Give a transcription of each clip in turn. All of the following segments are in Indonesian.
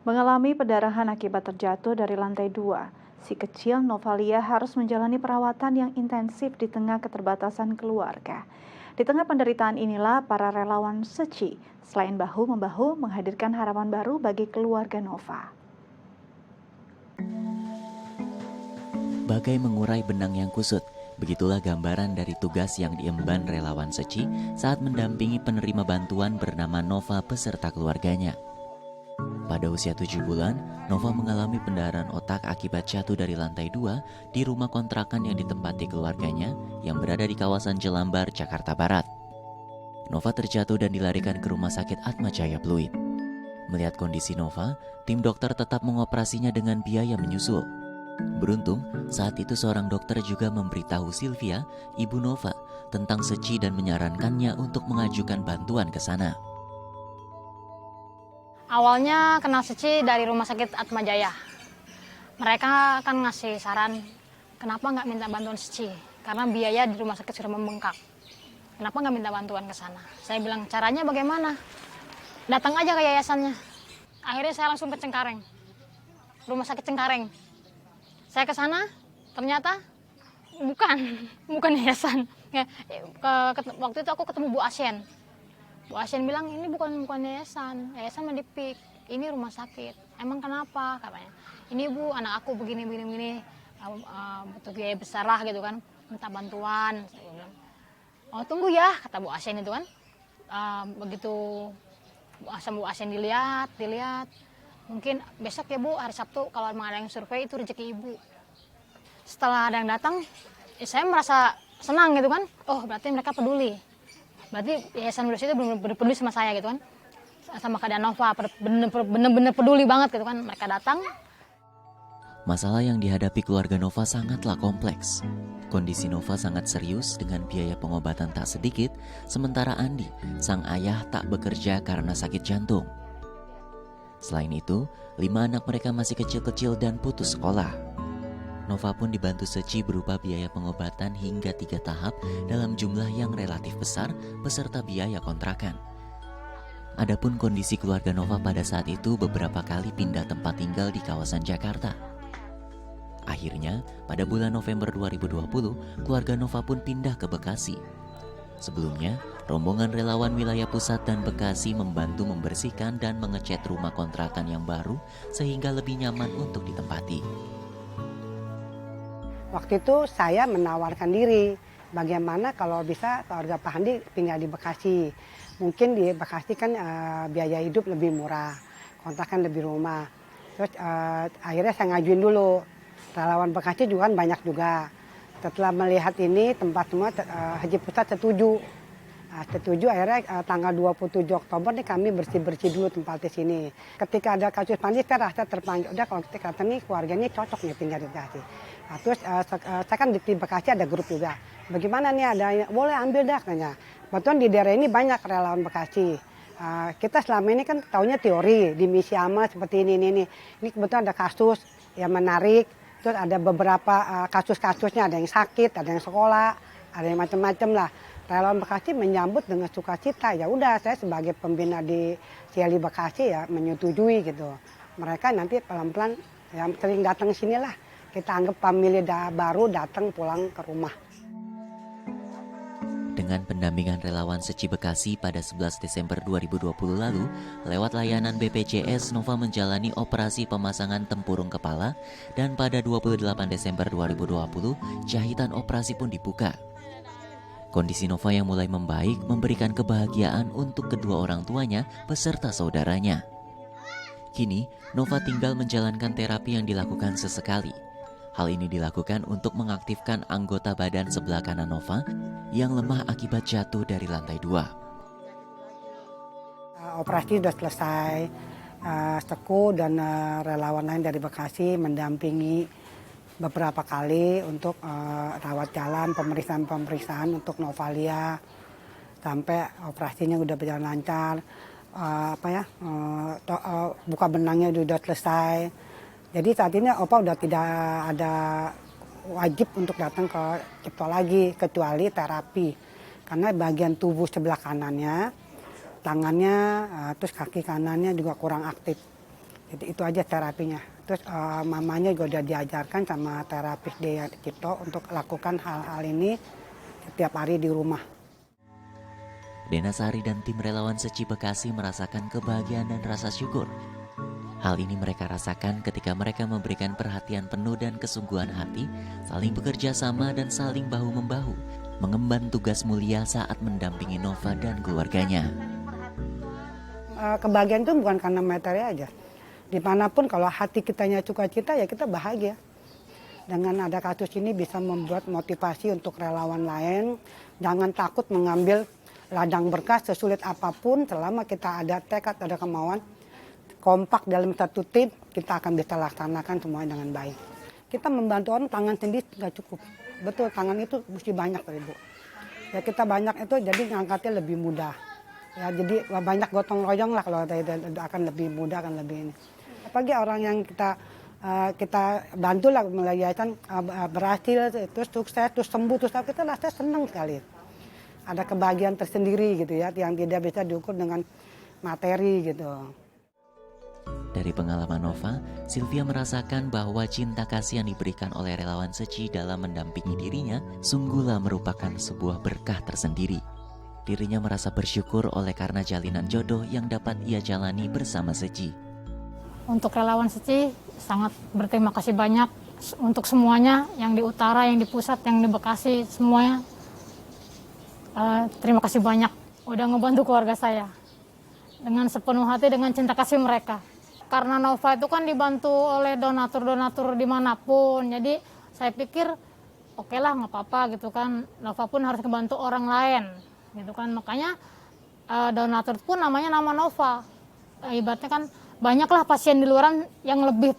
Mengalami pendarahan akibat terjatuh dari lantai 2, si kecil Novalia harus menjalani perawatan yang intensif di tengah keterbatasan keluarga. Di tengah penderitaan inilah para relawan Seci selain bahu-membahu menghadirkan harapan baru bagi keluarga Nova. Bagai mengurai benang yang kusut, begitulah gambaran dari tugas yang diemban relawan Seci saat mendampingi penerima bantuan bernama Nova beserta keluarganya. Pada usia 7 bulan, Nova mengalami pendarahan otak akibat jatuh dari lantai 2 di rumah kontrakan yang ditempati keluarganya yang berada di kawasan Jelambar, Jakarta Barat. Nova terjatuh dan dilarikan ke Rumah Sakit Atmajaya Pluit. Melihat kondisi Nova, tim dokter tetap mengoperasinya dengan biaya menyusul. Beruntung, saat itu seorang dokter juga memberitahu Sylvia, ibu Nova, tentang Seci dan menyarankannya untuk mengajukan bantuan ke sana. Awalnya kenal Seci dari Rumah Sakit Atmajaya. Mereka kan ngasih saran, kenapa nggak minta bantuan Seci? Karena biaya di rumah sakit sudah membengkak. Kenapa nggak minta bantuan ke sana? Saya bilang, caranya bagaimana? Datang aja ke yayasannya. Akhirnya saya langsung ke Cengkareng, Rumah Sakit Cengkareng. Saya ke sana, ternyata bukan yayasan. Waktu itu aku ketemu Bu Asien. Bu Asien bilang, ini bukan yayasan mah dipik, ini rumah sakit. Emang kenapa? Katanya, ini Bu, anak aku begini, butuh biaya besar lah gitu kan, minta bantuan. Saya bilang, oh tunggu ya, kata Bu Asien itu kan. Begitu Bu Asien dilihat, mungkin besok ya Bu, hari Sabtu, kalau memang ada yang survei itu rezeki Ibu. Setelah ada yang datang, saya merasa senang gitu kan, oh berarti mereka peduli. Berarti Yayasan Widodo itu benar-benar peduli sama saya gitu kan, sama keadaan Nova, benar-benar peduli banget gitu kan. Mereka datang. Masalah yang dihadapi keluarga Nova sangatlah kompleks. Kondisi Nova sangat serius dengan biaya pengobatan tak sedikit, sementara Andi, sang ayah, tak bekerja karena sakit jantung. Selain itu, 5 anak mereka masih kecil-kecil dan putus sekolah. Nova pun dibantu Seci berupa biaya pengobatan hingga 3 tahap dalam jumlah yang relatif besar beserta biaya kontrakan. Adapun kondisi keluarga Nova pada saat itu beberapa kali pindah tempat tinggal di kawasan Jakarta. Akhirnya, pada bulan November 2020, keluarga Nova pun pindah ke Bekasi. Sebelumnya, rombongan relawan wilayah pusat dan Bekasi membantu membersihkan dan mengecat rumah kontrakan yang baru sehingga lebih nyaman untuk ditempati. Waktu itu saya menawarkan diri, bagaimana kalau bisa keluarga Pak Handi tinggal di Bekasi. Mungkin di Bekasi kan biaya hidup lebih murah, kontrakan lebih rumah. Terus akhirnya saya ngajuin dulu. Relawan Bekasi juga kan banyak juga. Setelah melihat ini tempat semua Haji Pusat setuju. Setuju akhirnya tanggal 27 Oktober nih kami bersih-bersih dulu tempat di sini. Ketika ada kasus Pandi saya rasa terpanggil. Udah kalau kita kata nih keluarga ini cocok nih tinggal di Bekasi. Nah, terus saya kan di Bekasi ada grup juga. Bagaimana nih ada, boleh ambil dah katanya. Kebetulan di daerah ini banyak relawan Bekasi. Kita selama ini kan taunya teori di misi amal seperti ini. Ini kebetulan ada kasus yang menarik. Terus ada beberapa kasus-kasusnya, ada yang sakit, ada yang sekolah, ada yang macam-macam lah. Relawan Bekasi menyambut dengan sukacita. Ya udah, saya sebagai pembina di CLI Bekasi ya menyetujui gitu. Mereka nanti pelan-pelan yang sering datang sini lah. Kita anggap famili baru datang pulang ke rumah. Dengan pendampingan relawan Seci Bekasi pada 11 Desember 2020 lalu, lewat layanan BPJS, Nova menjalani operasi pemasangan tempurung kepala dan pada 28 Desember 2020, jahitan operasi pun dibuka. Kondisi Nova yang mulai membaik memberikan kebahagiaan untuk kedua orang tuanya beserta saudaranya. Kini, Nova tinggal menjalankan terapi yang dilakukan sesekali. Hal ini dilakukan untuk mengaktifkan anggota badan sebelah kanan Nova yang lemah akibat jatuh dari lantai 2. Operasi sudah selesai. Seku dan relawan lain dari Bekasi mendampingi beberapa kali untuk rawat jalan, pemeriksaan untuk Novalia sampai operasinya udah berjalan lancar. Buka benangnya sudah selesai. Jadi saat ini Opa udah tidak ada wajib untuk datang ke Cipto lagi kecuali terapi. Karena bagian tubuh sebelah kanannya, tangannya, terus kaki kanannya juga kurang aktif. Jadi itu aja terapinya. Terus mamanya juga udah diajarkan sama terapis Dea Cipto untuk lakukan hal-hal ini setiap hari di rumah. Dena Sari dan tim relawan Seci Bekasi merasakan kebahagiaan dan rasa syukur. Hal ini mereka rasakan ketika mereka memberikan perhatian penuh dan kesungguhan hati, saling bekerja sama dan saling bahu-membahu, mengemban tugas mulia saat mendampingi Nova dan keluarganya. Kebahagiaan itu bukan karena materi aja. Dimanapun kalau hati kitanya sukacita ya kita bahagia. Dengan ada kasus ini bisa membuat motivasi untuk relawan lain. Jangan takut mengambil ladang berkah sesulit apapun, selama kita ada tekad, ada kemauan, kompak dalam satu tim, kita akan bisa laksanakan semuanya dengan baik. Kita membantu orang tangan sendiri nggak cukup. Betul, tangan itu mesti banyak Ibu. Ya kita banyak itu jadi ngangkatnya lebih mudah. Ya jadi banyak gotong royong lah kalau akan lebih mudah, akan lebih ini. Apalagi orang yang kita bantu lah yayasan berhasil, terus sukses, terus sembuh, terus kita rasa senang sekali. Ada kebahagiaan tersendiri gitu ya, yang tidak bisa diukur dengan materi gitu. Dari pengalaman Nova, Sylvia merasakan bahwa cinta kasih yang diberikan oleh relawan Seci dalam mendampingi dirinya sungguhlah merupakan sebuah berkah tersendiri. Dirinya merasa bersyukur oleh karena jalinan jodoh yang dapat ia jalani bersama Seci. Untuk relawan Seci sangat berterima kasih banyak untuk semuanya, yang di utara, yang di pusat, yang di Bekasi, semuanya. Terima kasih banyak udah ngebantu keluarga saya dengan sepenuh hati, dengan cinta kasih mereka. Karena Nova itu kan dibantu oleh donatur-donatur dimanapun, jadi saya pikir oke lah nggak apa-apa gitu kan. Nova pun harus ngebantu orang lain gitu kan, makanya donatur pun namanya nama Nova. Ibaratnya kan banyaklah pasien di luaran yang lebih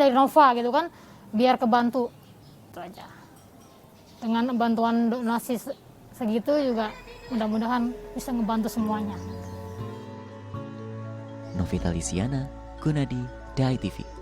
dari Nova gitu kan, biar kebantu. Itu aja. Dengan bantuan donasi segitu juga mudah-mudahan bisa ngebantu semuanya. Novita Lisiana, Gunadi, Dai TV.